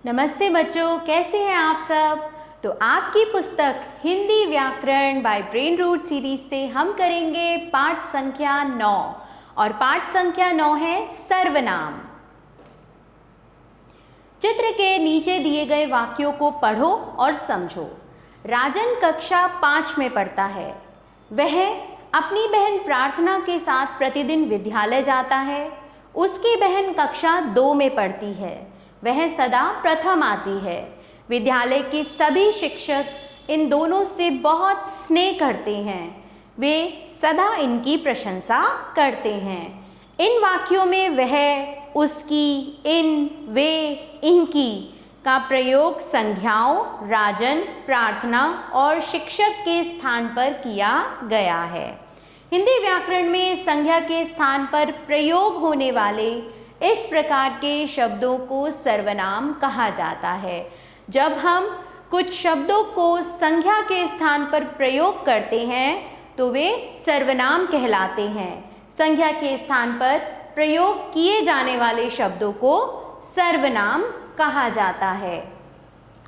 नमस्ते बच्चों, कैसे हैं आप सब। तो आपकी पुस्तक हिंदी व्याकरण बाय ब्रेन रूट सीरीज से हम करेंगे पाठ संख्या 9 और पाठ संख्या 9 है सर्वनाम। चित्र के नीचे दिए गए वाक्यों को पढ़ो और समझो। राजन कक्षा 5 में पढ़ता है। वह अपनी बहन प्रार्थना के साथ प्रतिदिन विद्यालय जाता है। उसकी बहन कक्षा 2 में पढ़ती है। वह सदा प्रथम आती है। विद्यालय के सभी शिक्षक इन दोनों से बहुत स्नेह करते हैं। वे सदा इनकी प्रशंसा करते हैं। इन वाक्यों में वह, उसकी, इन, वे, इनकी का प्रयोग संज्ञाओं राजन, प्रार्थना और शिक्षक के स्थान पर किया गया है। हिंदी व्याकरण में संज्ञा के स्थान पर प्रयोग होने वाले इस प्रकार के शब्दों को सर्वनाम कहा जाता है। जब हम कुछ शब्दों को संज्ञा के स्थान पर प्रयोग करते हैं तो वे सर्वनाम कहलाते हैं। संज्ञा के स्थान पर प्रयोग किए जाने वाले शब्दों को सर्वनाम कहा जाता है।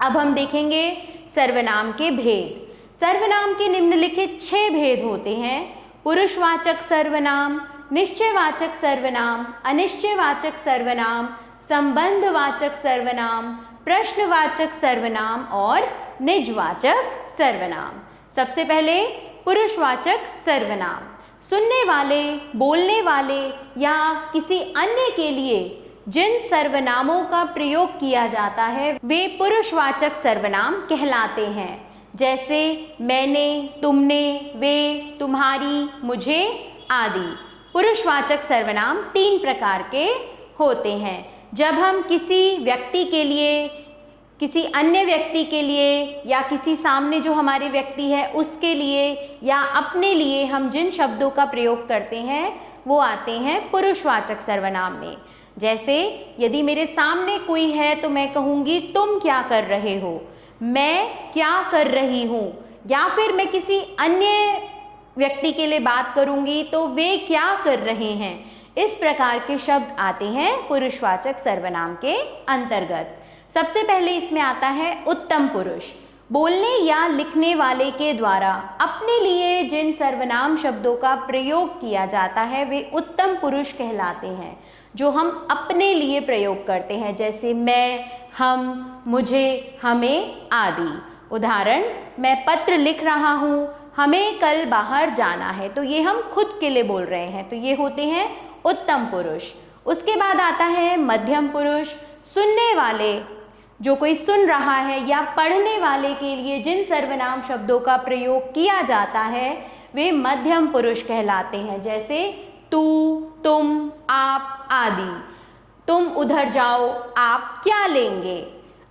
अब हम देखेंगे सर्वनाम के भेद। सर्वनाम के निम्नलिखित 6 भेद होते हैं: पुरुषवाचक सर्वनाम, निश्चयवाचक सर्वनाम, अनिश्चयवाचक सर्वनाम, संबंधवाचक सर्वनाम, प्रश्नवाचक सर्वनाम और निजवाचक सर्वनाम। सबसे पहले पुरुषवाचक सर्वनाम। सुनने वाले, बोलने वाले या किसी अन्य के लिए जिन सर्वनामों का प्रयोग किया जाता है वे पुरुषवाचक सर्वनाम कहलाते हैं। जैसे मैंने, तुमने, वे, तुम्हारी, मुझे आदि। पुरुषवाचक सर्वनाम 3 प्रकार के होते हैं। जब हम किसी व्यक्ति के लिए, किसी अन्य व्यक्ति के लिए या किसी सामने जो हमारे व्यक्ति है उसके लिए या अपने लिए हम जिन शब्दों का प्रयोग करते हैं वो आते हैं पुरुषवाचक सर्वनाम में। जैसे यदि मेरे सामने कोई है तो मैं कहूँगी तुम क्या कर रहे हो, मैं क्या कर रही हूँ। या फिर मैं किसी अन्य व्यक्ति के लिए बात करूंगी तो वे क्या कर रहे हैं। इस प्रकार के शब्द आते हैं पुरुषवाचक सर्वनाम के अंतर्गत। सबसे पहले इसमें आता है उत्तम पुरुष। बोलने या लिखने वाले के द्वारा अपने लिए जिन सर्वनाम शब्दों का प्रयोग किया जाता है वे उत्तम पुरुष कहलाते हैं, जो हम अपने लिए प्रयोग करते हैं। जैसे मैं, हम, मुझे, हमें आदि। उदाहरण, मैं पत्र लिख रहा हूँ, हमें कल बाहर जाना है, तो ये हम खुद के लिए बोल रहे हैं, तो ये होते हैं उत्तम पुरुष। उसके बाद आता है मध्यम पुरुष। सुनने वाले, जो कोई सुन रहा है या पढ़ने वाले के लिए जिन सर्वनाम शब्दों का प्रयोग किया जाता है वे मध्यम पुरुष कहलाते हैं। जैसे तू, तुम, आप आदि। तुम उधर जाओ, आप क्या लेंगे।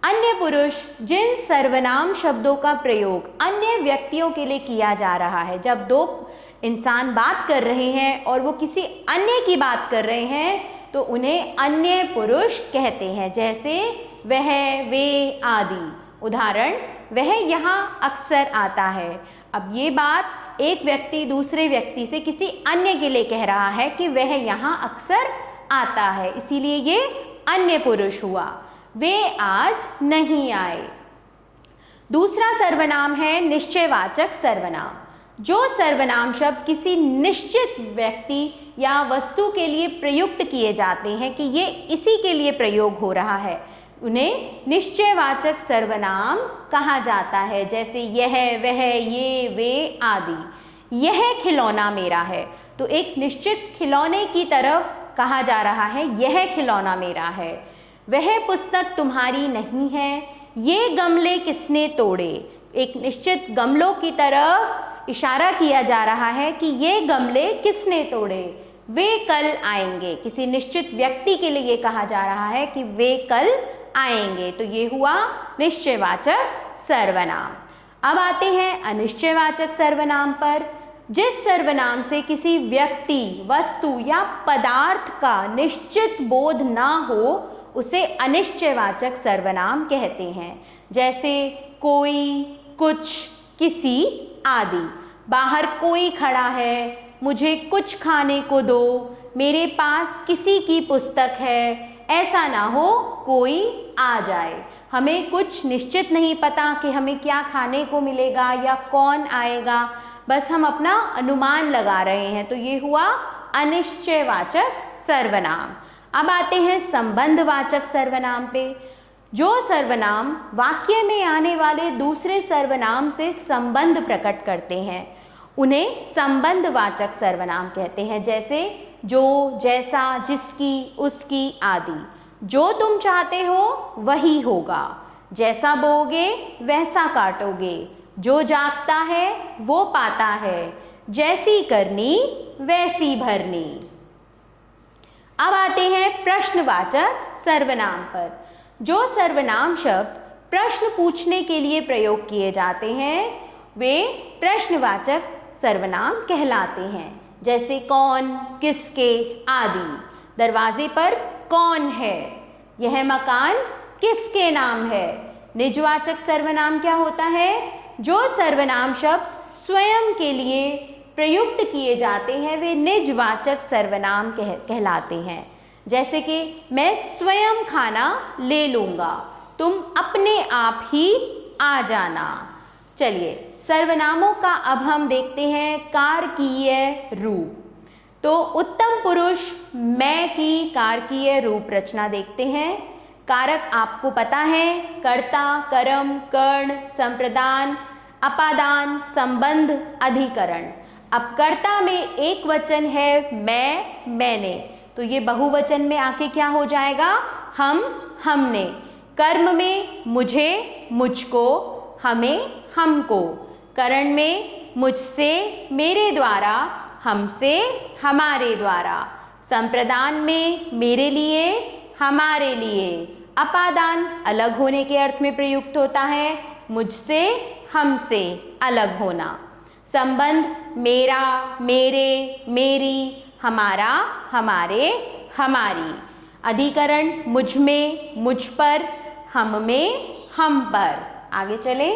अन्य पुरुष, जिन सर्वनाम शब्दों का प्रयोग अन्य व्यक्तियों के लिए किया जा रहा है। जब 2 इंसान बात कर रहे हैं और वो किसी अन्य की बात कर रहे हैं तो उन्हें अन्य पुरुष कहते हैं। जैसे वह, वे आदि। उदाहरण, वह यहाँ अक्सर आता है। अब ये बात एक व्यक्ति दूसरे व्यक्ति से किसी अन्य के लिए कह रहा है कि वह यहाँ अक्सर आता है, इसीलिए ये अन्य पुरुष हुआ। वे आज नहीं आए। दूसरा सर्वनाम है निश्चयवाचक सर्वनाम। जो सर्वनाम शब्द किसी निश्चित व्यक्ति या वस्तु के लिए प्रयुक्त किए जाते हैं कि ये इसी के लिए प्रयोग हो रहा है, उन्हें निश्चयवाचक सर्वनाम कहा जाता है। जैसे यह, वह, ये, वे आदि। यह खिलौना मेरा है, तो एक निश्चित खिलौने की तरफ कहा जा रहा है, यह खिलौना मेरा है। वह पुस्तक तुम्हारी नहीं है, ये गमले किसने तोड़े। एक निश्चित गमलों की तरफ इशारा किया जा रहा है कि ये गमले किसने तोड़े। वे कल आएंगे, किसी निश्चित व्यक्ति के लिए ये कहा जा रहा है कि वे कल आएंगे, तो ये हुआ निश्चयवाचक सर्वनाम। अब आते हैं अनिश्चयवाचक सर्वनाम पर। जिस सर्वनाम से किसी व्यक्ति, वस्तु या पदार्थ का निश्चित बोध ना हो उसे अनिश्चयवाचक सर्वनाम कहते हैं। जैसे कोई, कुछ, किसी आदि। बाहर कोई खड़ा है, मुझे कुछ खाने को दो, मेरे पास किसी की पुस्तक है, ऐसा ना हो कोई आ जाए। हमें कुछ निश्चित नहीं पता कि हमें क्या खाने को मिलेगा या कौन आएगा, बस हम अपना अनुमान लगा रहे हैं। तो ये हुआ अनिश्चयवाचक सर्वनाम। अब आते हैं संबंधवाचक सर्वनाम पे। जो सर्वनाम वाक्य में आने वाले दूसरे सर्वनाम से संबंध प्रकट करते हैं उन्हें संबंधवाचक सर्वनाम कहते हैं। जैसे जो, जैसा, जिसकी, उसकी आदि। जो तुम चाहते हो वही होगा, जैसा बोओगे वैसा काटोगे, जो जागता है वो पाता है, जैसी करनी वैसी भरनी। अब आते हैं प्रश्नवाचक सर्वनाम पर। जो सर्वनाम शब्द प्रश्न पूछने के लिए प्रयोग किए जाते हैं वे प्रश्नवाचक सर्वनाम कहलाते हैं। जैसे कौन, किसके आदि। दरवाजे पर कौन है, यह मकान किसके नाम है। निजवाचक सर्वनाम क्या होता है? जो सर्वनाम शब्द स्वयं के लिए प्रयुक्त किए जाते हैं वे निजवाचक सर्वनाम कहलाते हैं। जैसे कि मैं स्वयं खाना ले लूँगा, तुम अपने आप ही आ जाना। चलिए सर्वनामों का अब हम देखते हैं कारकीय रूप। तो उत्तम पुरुष मैं की कारकीय रूप रचना देखते हैं। कारक आपको पता है, कर्ता, कर्म, कर्ण, संप्रदान, अपादान, संबंध, अधिकरण। अब कर्ता में एक वचन है मैं, मैंने, तो ये बहुवचन में आके क्या हो जाएगा? हम, हमने। कर्म में मुझे, मुझको, हमें, हमको। करण में मुझसे, मेरे द्वारा, हमसे, हमारे द्वारा। संप्रदान में मेरे लिए, हमारे लिए। अपादान अलग होने के अर्थ में प्रयुक्त होता है, मुझसे, हमसे अलग होना। संबंध मेरा, मेरे, मेरी, हमारा, हमारे, हमारी। अधिकरण मुझ में, मुझ पर, हम में, हम पर। आगे चले।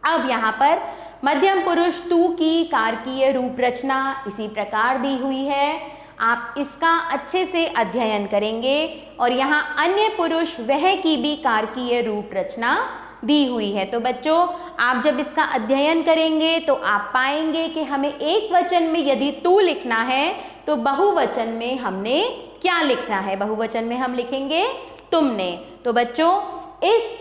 अब यहाँ पर मध्यम पुरुष तू की कारकीय रूप रचना इसी प्रकार दी हुई है। आप इसका अच्छे से अध्ययन करेंगे और यहाँ अन्य पुरुष वह की भी कारकीय रूप रचना दी हुई है। तो बच्चों आप जब इसका अध्ययन करेंगे तो आप पाएंगे कि हमें एक वचन में यदि तू लिखना है तो बहुवचन में हमने क्या लिखना है? बहुवचन में हम लिखेंगे तुमने। तो बच्चों इस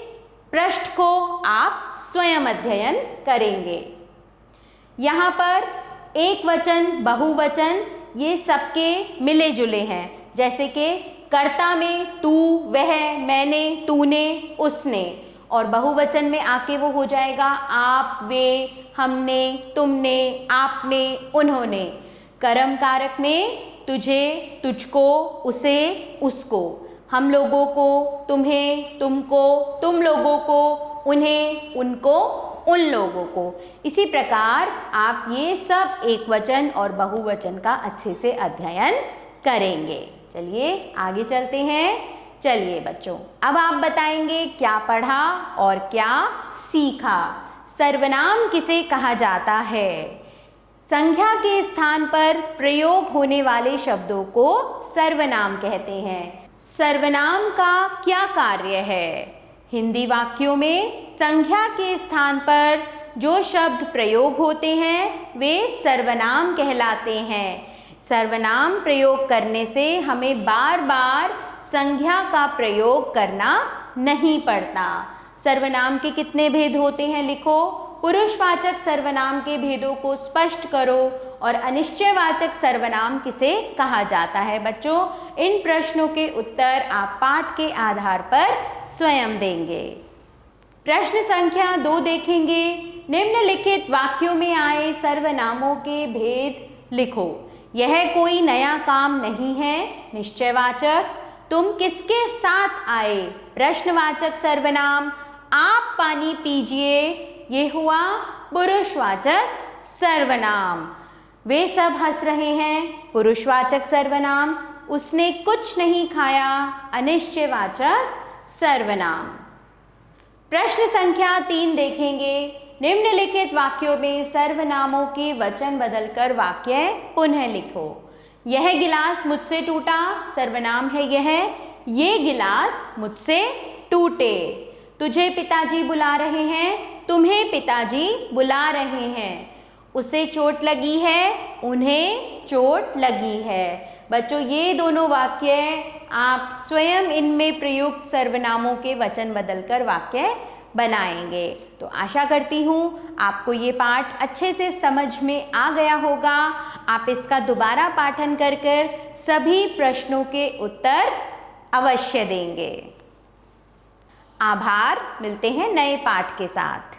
पृष्ठ को आप स्वयं अध्ययन करेंगे। यहाँ पर एक वचन, बहुवचन ये सबके मिले जुले हैं। जैसे कि कर्ता में तू, वह, मैंने, तूने, उसने, और बहुवचन में आके वो हो जाएगा आप, वे, हमने, तुमने, आपने, उन्होंने। कर्म कारक में तुझे, तुझको, उसे, उसको। हम लोगों को, तुम्हें, तुमको, तुम लोगों को, उन्हें, उनको, उन लोगों को। इसी प्रकार आप ये सब एक वचन और बहुवचन का अच्छे से अध्ययन करेंगे। चलिए आगे चलते हैं। चलिए बच्चों अब आप बताएंगे क्या पढ़ा और क्या सीखा। सर्वनाम किसे कहा जाता है? संज्ञा के स्थान पर प्रयोग होने वाले शब्दों को सर्वनाम कहते हैं। सर्वनाम का क्या कार्य है? हिंदी वाक्यों में संज्ञा के स्थान पर जो शब्द प्रयोग होते हैं वे सर्वनाम कहलाते हैं। सर्वनाम प्रयोग करने से हमें बार बार संज्ञा का प्रयोग करना नहीं पड़ता। सर्वनाम के कितने भेद होते हैं लिखो। पुरुषवाचक सर्वनाम के भेदों को स्पष्ट करो और अनिश्चयवाचक सर्वनाम किसे कहा जाता है। बच्चों इन प्रश्नों के उत्तर आप पाठ के आधार पर स्वयं देंगे। प्रश्न संख्या 2 देखेंगे। निम्नलिखित वाक्यों में आए सर्वनामों के भेद लिखो। यह कोई नया काम नहीं है, निश्चयवाचक। तुम किसके साथ आए, प्रश्नवाचक सर्वनाम। आप पानी पीजिए, ये हुआ पुरुषवाचक सर्वनाम। वे सब हंस रहे हैं, पुरुषवाचक सर्वनाम। उसने कुछ नहीं खाया, अनिश्चयवाचक सर्वनाम। प्रश्न संख्या 3 देखेंगे। निम्नलिखित वाक्यों में सर्वनामों के वचन बदलकर वाक्य पुनः लिखो। यह गिलास मुझसे टूटा, सर्वनाम है यह। ये गिलास मुझसे टूटे। तुझे पिताजी बुला रहे हैं, तुम्हें पिताजी बुला रहे हैं। उसे चोट लगी है, उन्हें चोट लगी है। बच्चों, ये दोनों वाक्य आप स्वयं इनमें प्रयुक्त सर्वनामों के वचन बदलकर वाक्य बनाएंगे। तो आशा करती हूँ आपको ये पाठ अच्छे से समझ में आ गया होगा। आप इसका दोबारा पाठन कर सभी प्रश्नों के उत्तर अवश्य देंगे। आभार। मिलते हैं नए पाठ के साथ।